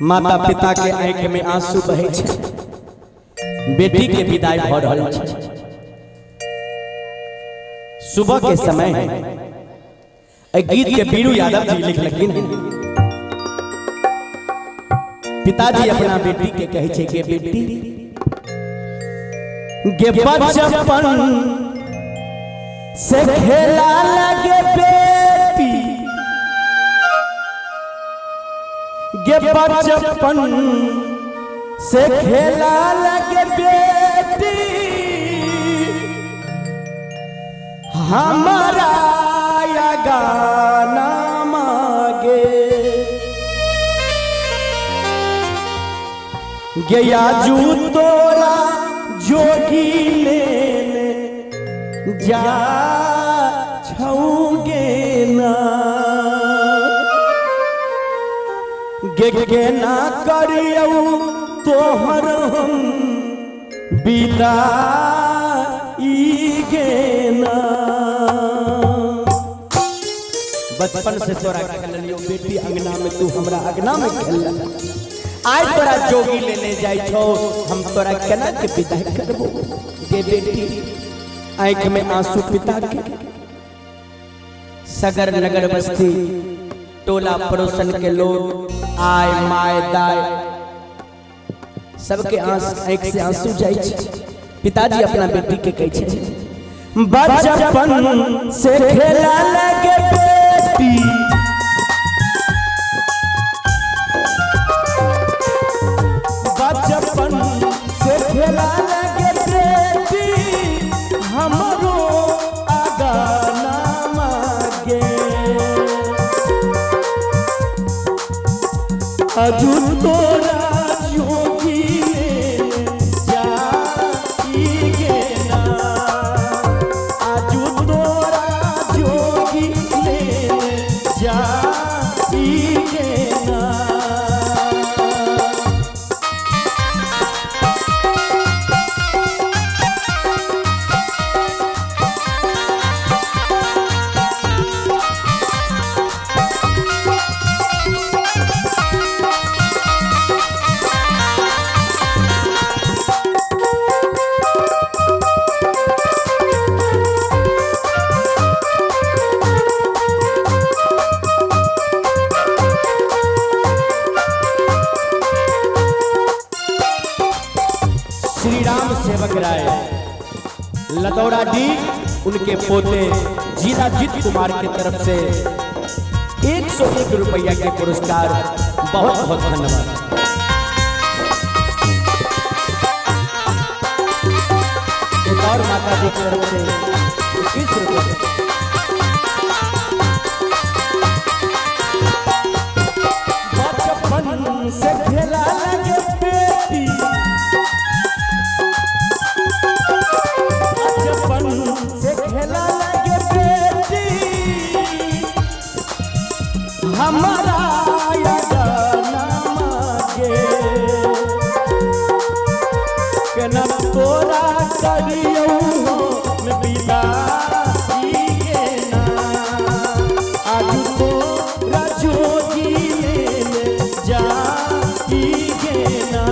माता पिता के आंख में आंसू बहे छे, बेटी के विदाई भ रहल छे। सुबह के समय है। गीत के बीरू यादव जी लिखलखिन है। पिताजी अपना बेटी के कहे छे के बेटी गे बचपन से खेला लगे बेटी, गे बचपन से खेला लगे बेटी, हमारा या गाना मांगे गया जू तोरा जोगी लेने जा छऊगे ना, गे ना करियो तोहर हम विदाई गे ना। बचपन से तोरा खेलियो बेटी अंगना में, तू हमरा अंगना में खेल, आज तोरा जोगी लेने जाय छो, हम तोरा केना के विदाई करबो गे बेटी। आंख में आंसू पिता के, सगर नगर बस्ती टोला पड़ोसन के लोग आय माय दाय सबके आंख से आंसू जाय छे। पिताजी अपना बेटी के कहे छे बचपन से खेला लगे बेटी, बचपन से खेला लगे बेटी, हमरो आगाना मांगे अजू तोरा जोगी जाई गे ना, अजू तोरा जोगी जाई गे ना। श्री राम सेवक राय लदौरा डी उनके पोते जीराजीत कुमार की तरफ से 101 रुपया के पुरस्कार, बहुत बहुत धन्यवाद। एक और माता जी की तरफ से 21 रुपया। बचपन से खेला लगे बेटी, बचपन से खेला लगे बेटी, हमारा या गाना मांगे केना तोरा करियो हम विदाई गे ना, आज तोरा जोगी लेने जाई गे ना।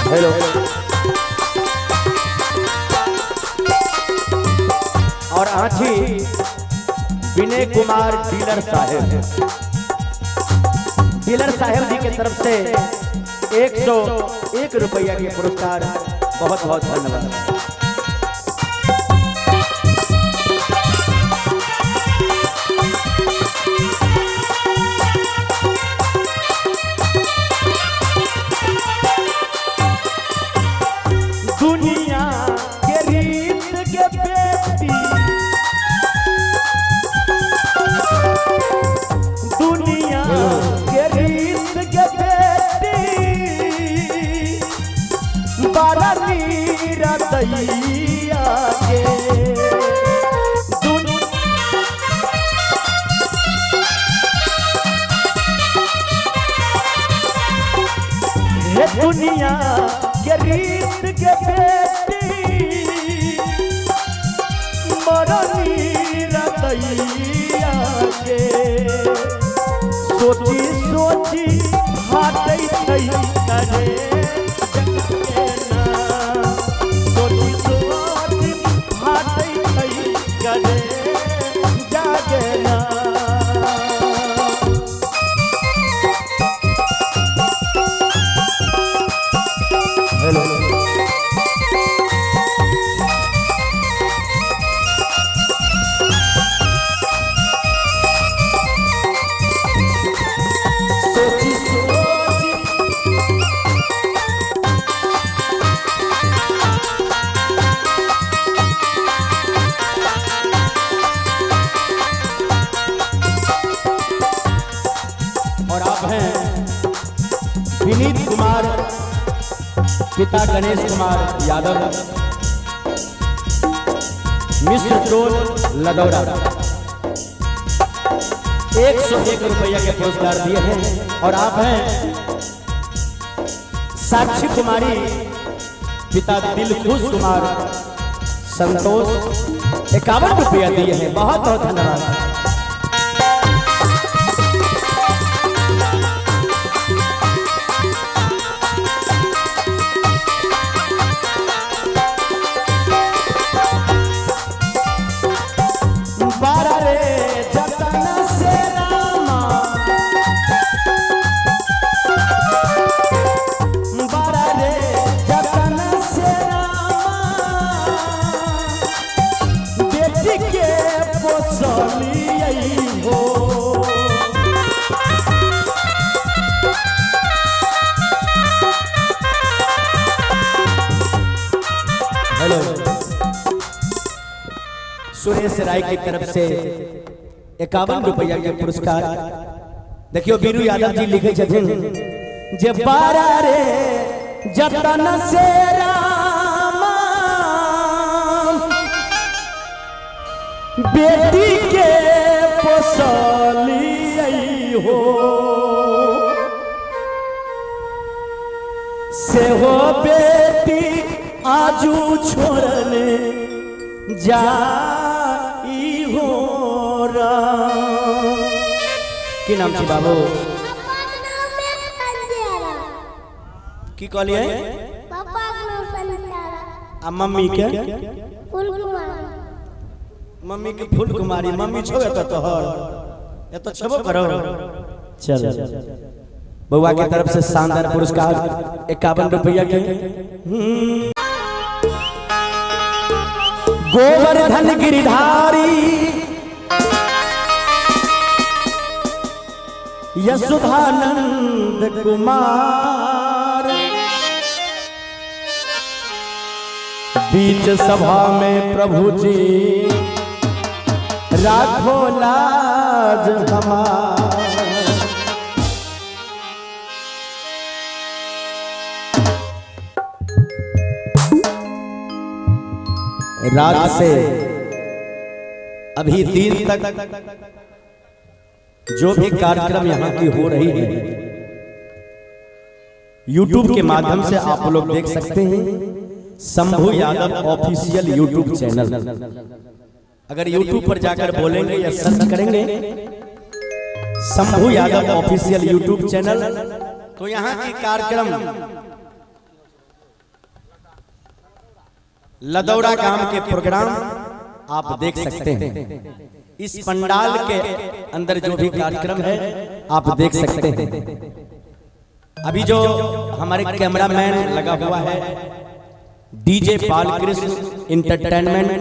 हेलो और आँची विनय कुमार डीलर साहेब जी के तरफ से 101 रुपया के पुरस्कार, बहुत बहुत धन्यवाद। दैया के हे दुनिया के रीत के बेटी मरनी दैया के सोची सोची हाथै छै करे सोची सोची हाथै छै करे जागे ना हेलो और आप हैं विनीत कुमार पिता गणेश कुमार यादव मिश्र टोल लदौरा 101 रुपया के पुरस्कार दिए हैं। और आप हैं साक्षी कुमारी पिता दिलखुश कुमार संतोष 51 रुपया दिए हैं। बहुत बहुत धन्यवाद। हेलो सुरेश राय की तरफ से 51 रुपया के पुरस्कार। देखियो बीरू यादव जी लिखे छथिन जे बारा रे जतन से रामा बेटी के पोसली हो से हो बेटी आजू छोड़ने जाई हो की नाम छी बाबू की कहलिए आ मम्मी के मम्मी के फूल कुमारी मम्मी छोड़े तो तोहर ये तो छबो करो। चल बउआ की तरफ से शानदार पुरस्कार 51 रुपया के। गोवर्धन गिरिधारी यशोधानंद कुमार बीच सभा में प्रभु जी राखो लाज हमार। रात से अभी दिन तक जो भी कार्यक्रम यहाँ की हो रही है YouTube के माध्यम से आप लोग देख सकते हैं। Shambhu Yadav official YouTube channel, अगर YouTube पर जाकर बोलेंगे या सर्च करेंगे Shambhu Yadav official YouTube channel, तो यहाँ की कार्यक्रम लदौरा गांव के प्रोग्राम आप देख सकते हैं। इस पंडाल के अंदर जो भी कार्यक्रम है आप देख सकते हैं। अभी जो हमारे कैमरामैन लगा हुआ है डीजे बालकृष्ण इंटरटेनमेंट,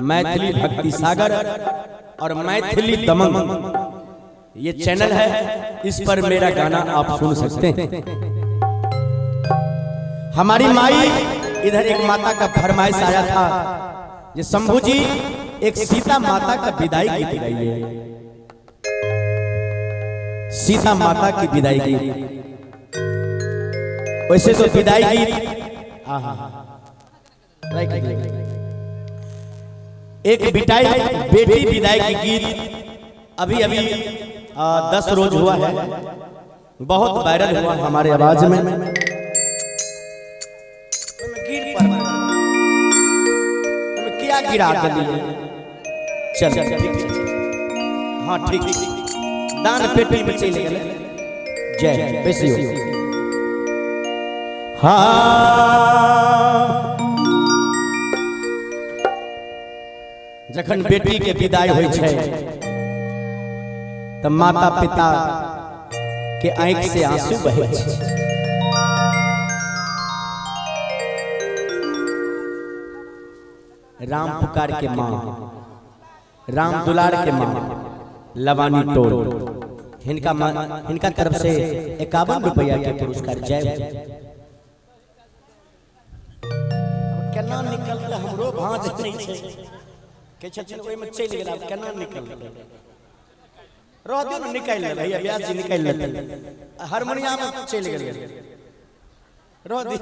मैथिली भक्ति सागर और मैथिली दमन, ये चैनल है। इस पर मेरा गाना आप सुन सकते हैं। हमारी माई इधर एक माता का फरमाइश आया था ये शंभू जी एक सीता माता का विदाई गीत गाइए। सीता माता की विदाई गीत, वैसे तो विदाई गीत एक बिटाई बेटी विदाई की गीत अभी अभी 10 रोज हुआ है, बहुत वायरल हुआ हमारे आवाज में। क्या गिरा दिए? चल हाँ ठीक, दान पेटी में चले गए। जय बेसियो। हाँ जखन बेटी के विदाई होई छै त माता पिता के आंख से आंसू बहे छै। राम पुकार के माँ, राम दुलार के माँ लवानी टोल, इनका तरफ से 51 रुपया के पुरस्कार। जय केना निकल के हमरो भांज नहीं छै के छथिन ओइ में चल गेला, केना निकल रह दियो न, निकाल ले भैया, व्यास जी निकाल लेते, हारमोनियम में चल गेल रह दी।